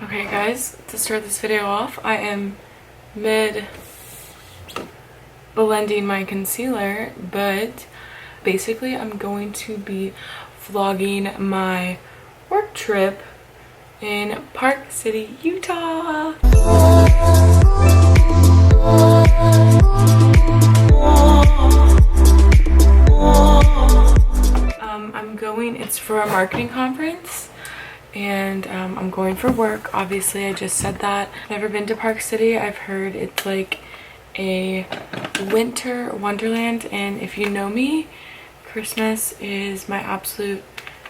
Okay guys, to start this video off, I am mid blending my concealer, but basically I'm going to be vlogging my work trip in Park City, Utah. It's for a marketing conference. And I'm going for work. Obviously, I just said that. Never been to Park City. I've heard it's like a winter wonderland, and if you know me, Christmas is my absolute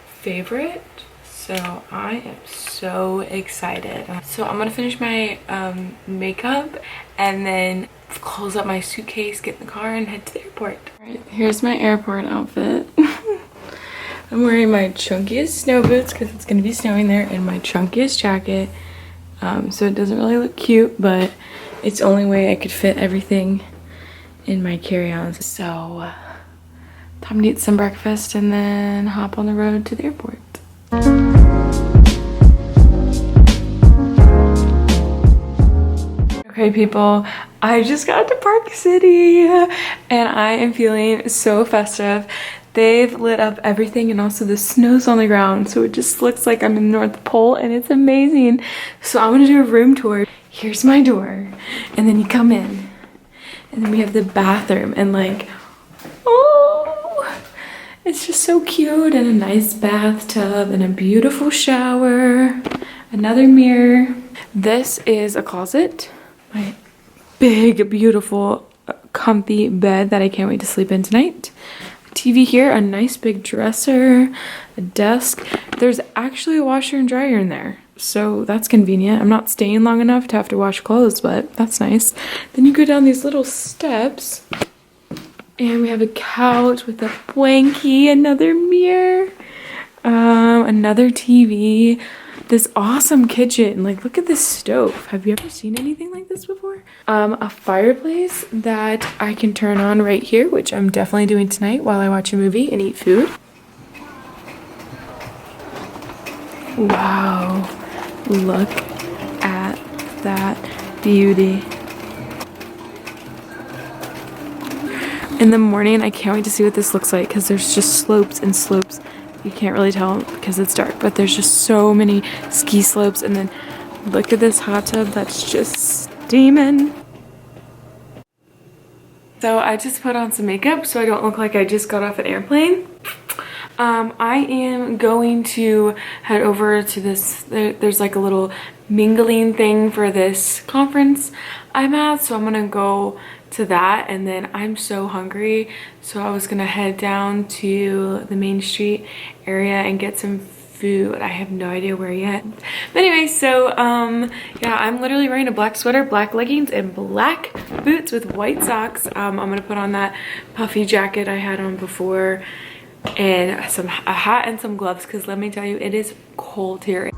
favorite. So I am so excited. So I'm gonna finish my makeup and then close up my suitcase, get in the car, and head to the airport. All right, here's my airport outfit. I'm wearing my chunkiest snow boots because it's going to be snowing there, and my chunkiest jacket. So it doesn't really look cute, but it's the only way I could fit everything in my carry-ons. So time to eat some breakfast and then hop on the road to the airport. Okay people, I just got to Park City and I am feeling so festive. They've lit up everything, and also the snow's on the ground, so it just looks like I'm in the North Pole, and it's amazing. So I'm gonna do a room tour. Here's my door, and then you come in, and then we have the bathroom, and like, oh, it's just so cute, and a nice bathtub, and a beautiful shower, another mirror. This is a closet, my big, beautiful, comfy bed that I can't wait to sleep in tonight. TV here, a nice big dresser, a desk. There's actually a washer and dryer in there, so that's convenient. I'm not staying long enough to have to wash clothes, but that's nice. Then you go down these little steps, and we have a couch with a blankie, another mirror, another TV, this awesome kitchen. Like, look at this stove. Have you ever seen anything like this before? A fireplace that I can turn on right here, which I'm definitely doing tonight while I watch a movie and eat food. Wow, look at that beauty. In the morning, I can't wait to see what this looks like because there's just slopes and slopes. You can't really tell because it's dark, but there's just so many ski slopes. And then look at this hot tub that's just steaming. So I just put on some makeup so I don't look like I just got off an airplane. I am going to head over to this, there's like a little mingling thing for this conference I'm at, so I'm gonna go to that, and then I'm so hungry, so I was gonna head down to the Main Street area and get some food. I have no idea where yet, but anyway, so yeah, I'm literally wearing a black sweater, black leggings, and black boots with white socks. I'm gonna put on that puffy jacket I had on before, and a hat and some gloves, because let me tell you, it is cold here.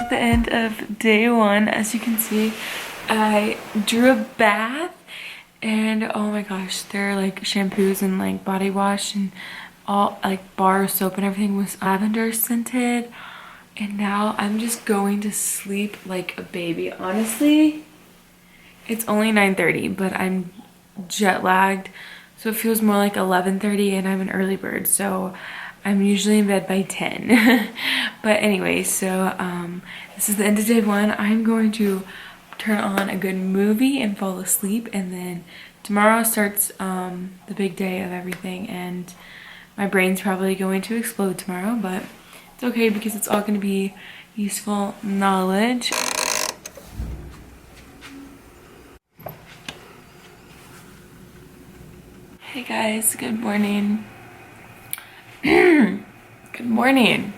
The end of day one. As you can see, I drew a bath, and oh my gosh, there are like shampoos and like body wash and all like bar soap, and everything was lavender scented. And now I'm just going to sleep like a baby. Honestly, it's only 9:30, but I'm jet lagged, so it feels more like 11:30, and I'm an early bird, so I'm usually in bed by 10. But anyway, so this is the end of day one. I'm going to turn on a good movie and fall asleep, and then tomorrow starts the big day of everything, and my brain's probably going to explode tomorrow, but it's okay because it's all going to be useful knowledge. Hey guys, good morning. Good morning.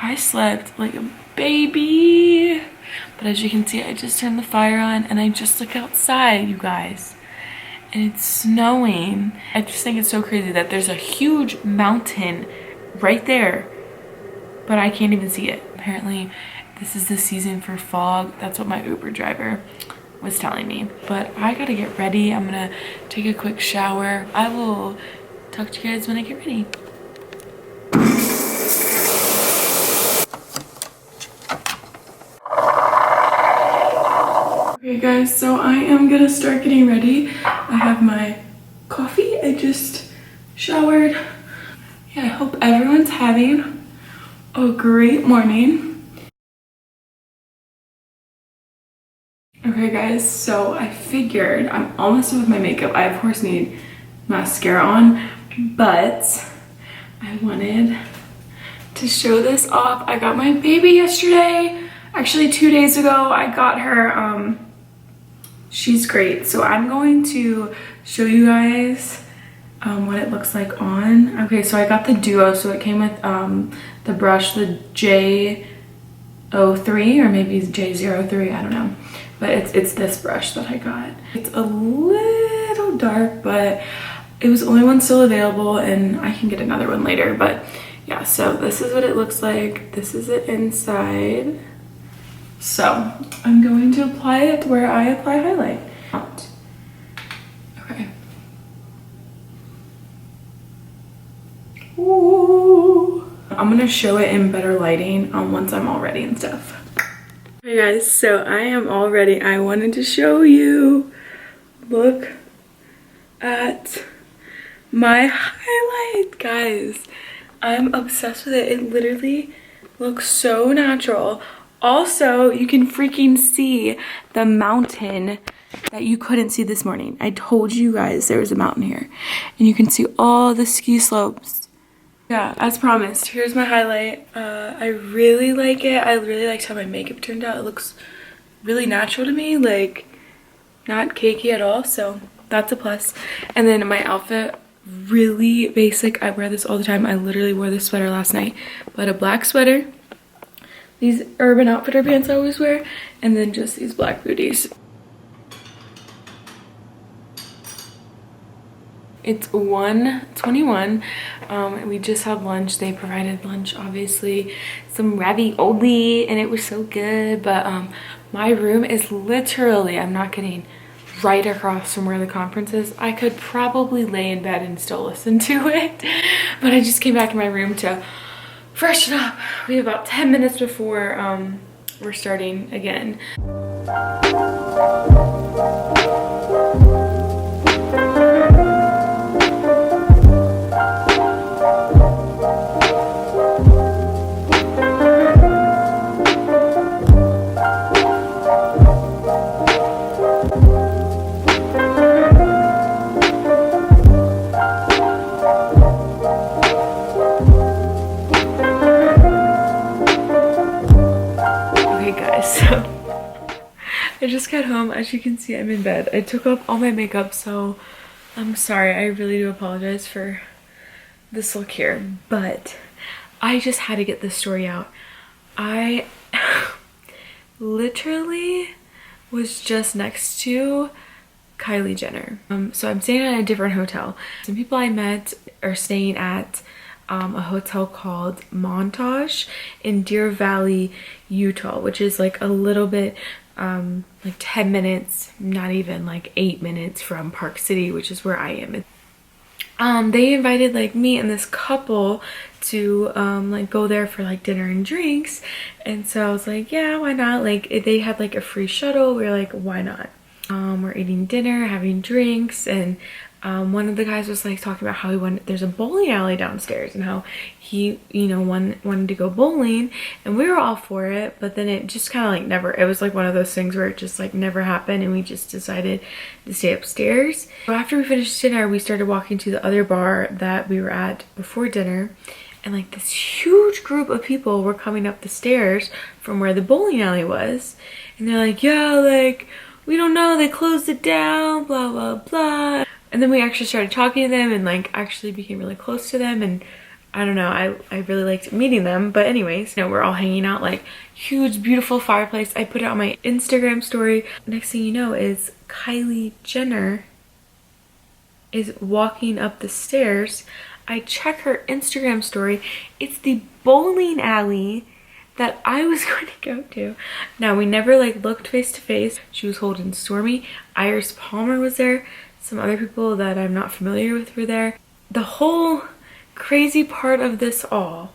I slept like a baby. But as you can see, I just turned the fire on and I just looked outside, you guys. And it's snowing. I just think it's so crazy that there's a huge mountain right there, but I can't even see it. Apparently, this is the season for fog. That's what my Uber driver was telling me. But I gotta get ready. I'm gonna take a quick shower. I will talk to you guys when I get ready. Okay guys, so I am gonna start getting ready. I have my coffee. I just showered. Yeah, I hope everyone's having a great morning. Okay guys, so I figured I'm almost done with my makeup. I of course need mascara on, but I wanted to show this off. I got my baby yesterday. Actually 2 days ago I got her. She's great. So I'm going to show you guys what it looks like on. Okay, so I got the Duo. So it came with the brush, the J03 or maybe it's J03, I don't know. But it's this brush that I got. It's a little dark, but it was the only one still available and I can get another one later. But yeah, so this is what it looks like. This is the inside. So I'm going to apply it where I apply highlight. Okay. Ooh. I'm gonna show it in better lighting once I'm all ready and stuff. Hey guys, so I am all ready. I wanted to show you. Look at my highlight, guys. I'm obsessed with it. It literally looks so natural. Also, you can freaking see the mountain that you couldn't see this morning. I told you guys there was a mountain here. And you can see all the ski slopes. Yeah, as promised, here's my highlight. I really like it. I really liked how my makeup turned out. It looks really natural to me, like not cakey at all. So that's a plus. And then my outfit, really basic. I wear this all the time. I literally wore this sweater last night. But a black sweater, these Urban Outfitter pants I always wear, and then just these black booties. It's 1:21. We just had lunch. They provided lunch, obviously, some ravioli, and it was so good. But my room is literally, I'm not kidding, right across from where the conference is. I could probably lay in bed and still listen to it. But I just came back in my room to freshen up. We have about 10 minutes before we're starting again. I just got home. As you can see, I'm in bed. I took off all my makeup, so I'm sorry. I really do apologize for this look here, but I just had to get this story out. I literally was just next to Kylie Jenner. So I'm staying at a different hotel. Some people I met are staying at a hotel called Montage in Deer Valley, Utah, which is like a little bit like 10 minutes, not even like 8 minutes from Park City, which is where I am. They invited like me and this couple to like go there for like dinner and drinks, and so I was like, yeah, why not? Like they had like a free shuttle. We were like, why not? We're eating dinner, having drinks, and one of the guys was like talking about how he wanted, there's a bowling alley downstairs, and how he, you know, wanted to go bowling, and we were all for it, but then it just kind of like never, it was like one of those things where it just like never happened, and we just decided to stay upstairs. So after we finished dinner, we started walking to the other bar that we were at before dinner, and like this huge group of people were coming up the stairs from where the bowling alley was, and they're like, yeah, like, we don't know, they closed it down, blah blah blah. And then we actually started talking to them and like actually became really close to them, and I don't know, I really liked meeting them. But anyways, you know, we're all hanging out, like huge, beautiful fireplace. I put it on my Instagram story. Next thing you know is Kylie Jenner is walking up the stairs. I check her Instagram story. It's the bowling alley that I was going to go to. Now, we never like looked face to face. She was holding Stormy. Iris Palmer was there. Some other people that I'm not familiar with were there. The whole crazy part of this all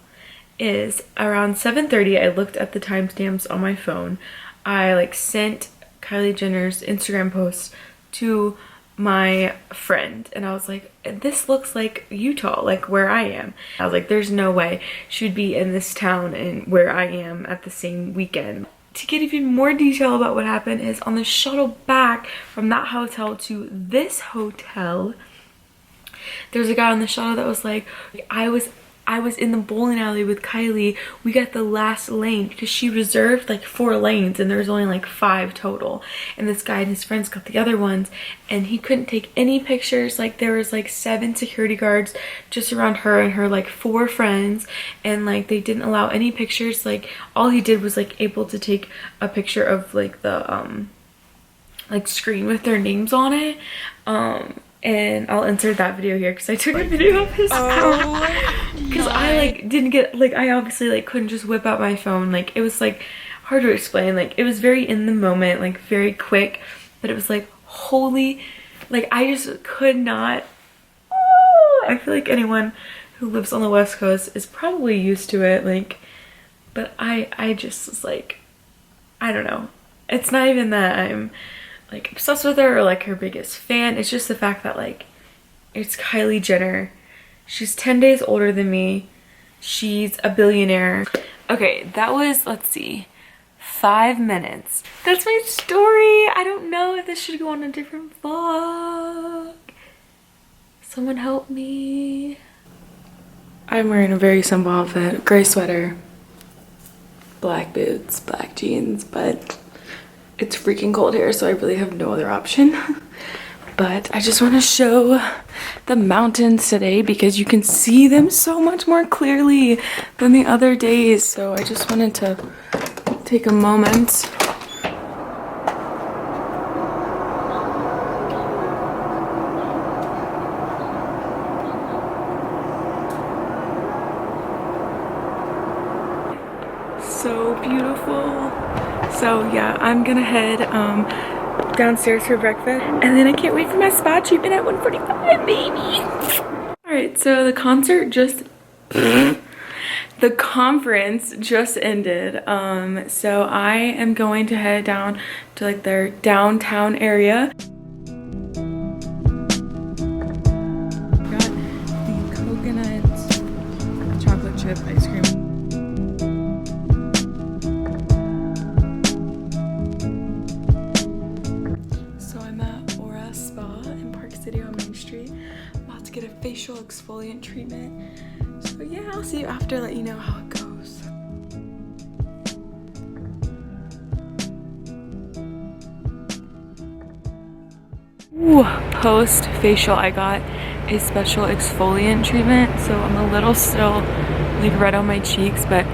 is around 7:30, I looked at the timestamps on my phone. I like sent Kylie Jenner's Instagram post to my friend and I was like, this looks like Utah, like where I am. I was like, there's no way she'd be in this town and where I am at the same weekend. To get even more detail about what happened is on the shuttle back from that hotel to this hotel, there's a guy on the shuttle that was like, I was in the bowling alley with Kylie. We got the last lane because she reserved like 4 lanes and there was only like 5 total. And this guy and his friends got the other ones and he couldn't take any pictures. Like there was like 7 security guards just around her and her like 4 friends. And like they didn't allow any pictures. Like all he did was like able to take a picture of like the like screen with their names on it. And I'll insert that video here because I took a video of his phone because I like didn't get, like I obviously like couldn't just whip out my phone. Like it was like hard to explain. Like it was very in the moment, like very quick, but it was like holy, like I just could not. I feel like anyone who lives on the West Coast is probably used to it, like, but I just was like, I don't know. It's not even that I'm like obsessed with her or like her biggest fan. It's just the fact that like it's Kylie Jenner. She's 10 days older than me. She's a billionaire. Okay, that was, let's see, 5 minutes. That's my story. I don't know if this should go on a different vlog. Someone help me. I'm wearing a very simple outfit. Gray sweater, black boots, black jeans, but it's freaking cold here, so I really have no other option. But I just want to show the mountains today because you can see them so much more clearly than the other days. So I just wanted to take a moment. So beautiful. So yeah, I'm gonna head downstairs for breakfast and then I can't wait for my spa treatment at 1:45, baby. All right, so the concert just the conference just ended. So I am going to head down to like their downtown area. Got the coconut chocolate chip ice cream. Get a facial exfoliant treatment. So yeah, I'll see you after, let you know how it goes. Ooh, post facial I got a special exfoliant treatment, so I'm a little still like red on my cheeks, but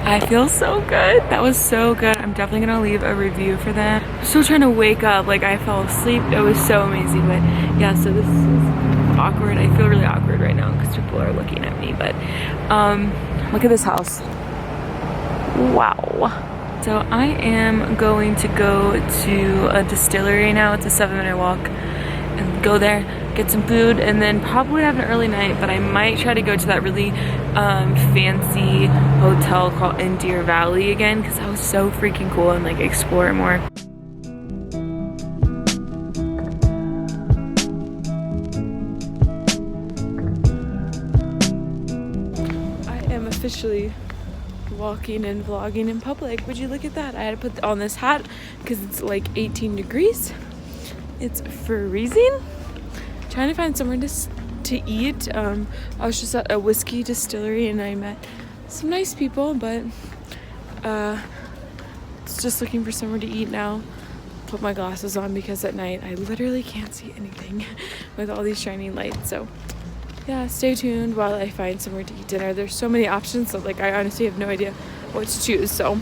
I feel so good. That was so good. I'm definitely gonna leave a review for that. I'm still trying to wake up, like I fell asleep. It was so amazing, but yeah, so this is awkward. I feel really awkward right now because people are looking at me, but look at this house. Wow. So I am going to go to a distillery now. It's a 7-minute walk, and go there, get some food, and then probably have an early night, but I might try to go to that really fancy hotel called in Deer Valley again because that was so freaking cool, and like explore it more. I am officially walking and vlogging in public. Would you look at that? I had to put on this hat because it's like 18 degrees. It's freezing. Trying to find somewhere to eat. I was just at a whiskey distillery and I met some nice people, but it's just looking for somewhere to eat now. Put my glasses on because at night I literally can't see anything with all these shining lights. So yeah, stay tuned while I find somewhere to eat dinner. There's so many options, so like I honestly have no idea what to choose. So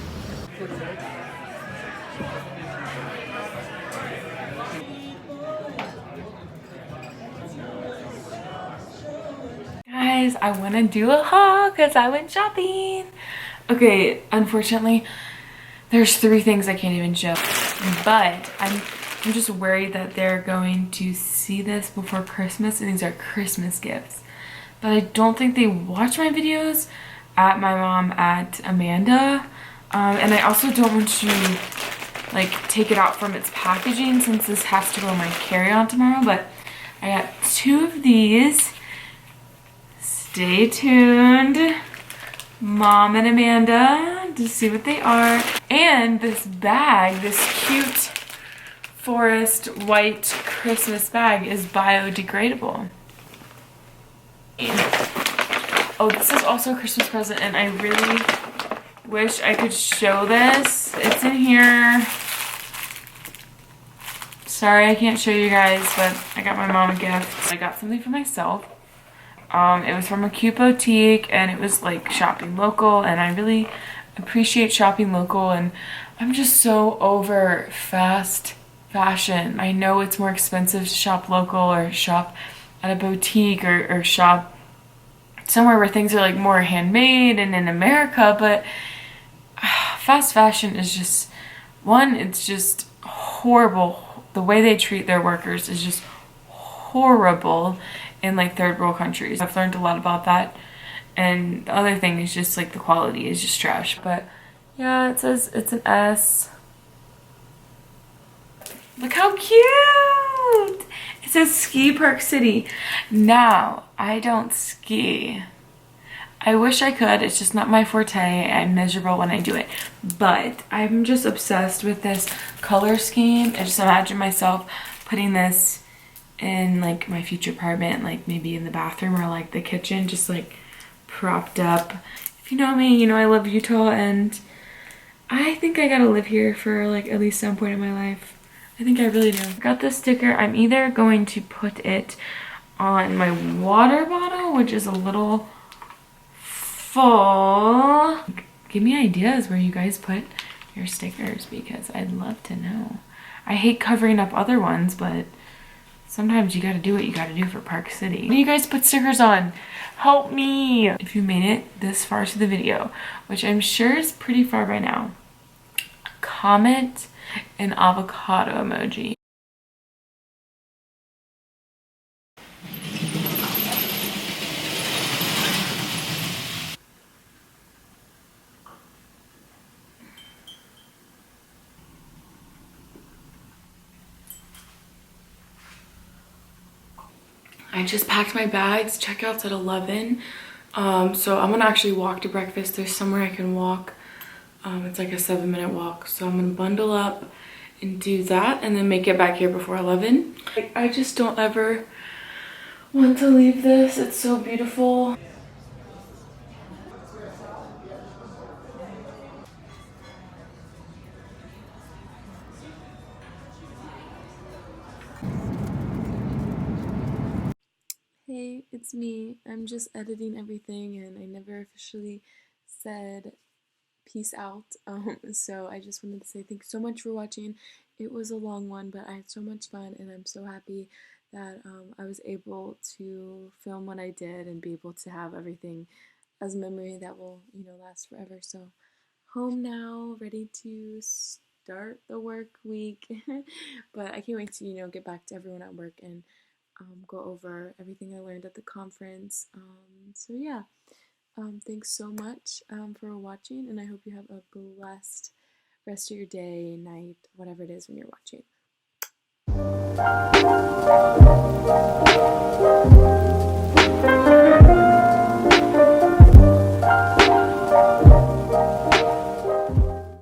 guys, I want to do a haul because I went shopping. Okay, unfortunately, there's 3 things I can't even show, but I'm just worried that they're going to see this before Christmas, and these are Christmas gifts. But I don't think they watch my videos at my mom at Amanda, and I also don't want to like take it out from its packaging since this has to go in my carry-on tomorrow. But I got 2 of these. Stay tuned, Mom and Amanda, to see what they are. And this bag, this cute forest white Christmas bag, is biodegradable. Oh, this is also a Christmas present, and I really wish I could show this. It's in here. Sorry I can't show you guys, but I got my mom a gift. I got something for myself. It was from a cute boutique, and it was like shopping local, and I really appreciate shopping local, and I'm just so over fast fashion. I know it's more expensive to shop local or shop at a boutique or shop somewhere where things are like more handmade and in America, but fast fashion is just, one, it's just horrible. The way they treat their workers is just horrible in like 3rd world countries. I've learned a lot about that. And the other thing is just like the quality is just trash. But yeah, it says it's an S. Look how cute! It says Ski Park City. Now, I don't ski. I wish I could, it's just not my forte. I'm miserable when I do it. But I'm just obsessed with this color scheme. I just imagine myself putting this in like my future apartment, like maybe in the bathroom or like the kitchen, just like propped up. If you know me, you know I love Utah, and I think I gotta live here for like at least some point in my life. I think I really do. I got this sticker. I'm either going to put it on my water bottle, which is a little full. Give me ideas where you guys put your stickers, because I'd love to know. I hate covering up other ones, but sometimes you gotta do what you gotta do for Park City. What do you guys put stickers on? Help me! If you made it this far to the video, which I'm sure is pretty far by now, comment an avocado emoji. I just packed my bags. Checkout's at 11. So I'm gonna actually walk to breakfast. There's somewhere I can walk. It's like a 7-minute walk. So I'm gonna bundle up and do that and then make it back here before 11. I just don't ever want to leave this. It's so beautiful. Hey, it's me. I'm just editing everything, and I never officially said peace out. So I just wanted to say thanks so much for watching. It was a long one, but I had so much fun, and I'm so happy that I was able to film what I did and be able to have everything as a memory that will, you know, last forever. So home now, ready to start the work week. But I can't wait to, you know, get back to everyone at work and go over everything I learned at the conference. So yeah, thanks so much for watching, and I hope you have a blessed rest of your day, night, whatever it is when you're watching.